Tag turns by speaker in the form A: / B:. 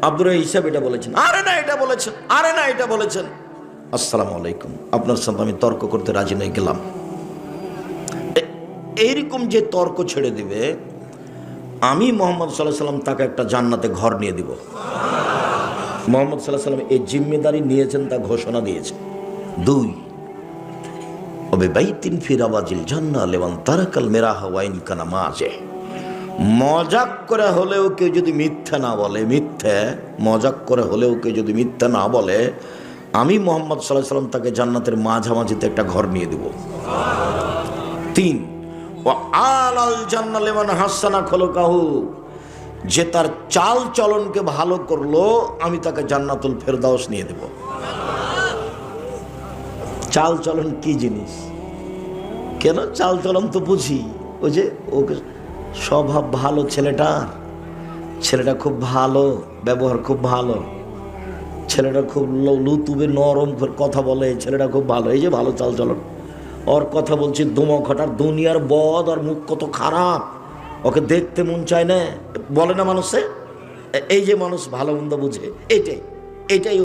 A: আব্দুর হিসাব এটা বলেছেন, আরে না এটা বলেছেন, আরে না এটা বলেছেন। আসসালামু আলাইকুম, আপনার সাথে আমি তর্ক করতে রাজি নই, গেলাম। এইরকম যে তর্ক ছেড়ে দিবে, আমি মোহাম্মদ সাল্লাল্লাহু আলাইহি সাল্লাম তাকে একটা জান্নাতে ঘর নিয়ে দিব। মোহাম্মদ সাল্লাল্লাহু আলাইহি সাল্লাম এই জিম্মেদারি নিয়েছেন, তা ঘোষণা দিয়েছেন। 2, ওবে বাইতিন ফি রাওয়াজিল জান্নাহ লিমান তারাকাল মিরাহা ওয়া ইন কানা মাযে। মজাক করে হলেও কেউ যদি মিথ্যা না বলে, মজাক করে হলেও কেউ যদি মিথ্যা না বলে, আমি মোহাম্মদ সাল্লাল্লাহু আলাইহি সাল্লাম তাকে জান্নাতের মাঝামাঝিতে একটা ঘর নিয়ে দেব। 3, ওয়া আলাল জান্নাহ লিমান হাসানা খুলুকাহু। যে তার চাল চলনকে ভালো করলো, আমি তাকে জান্নাতুল ফেরদাউস নিয়ে দেব। চাল চলন কি জিনিস? কেন চাল চলন তো বুঝি, ওই যে ওকে স্বভাব ভালো, ছেলেটা খুব ভালো, ব্যবহার খুব ভালো, ছেলেটা খুব লুতুবে নরম কথা বলে, ছেলেটা খুব ভালো, এই যে ভালো চাল চলন। ওর কথা বলছি দুমখটার দুনিয়ার বদ, আর মুখ কত খারাপ, ওকে দেখতে মন চায় না, বলে না মানুষে। এই যে মানুষ ভালো মন্দ বুঝে, এটাই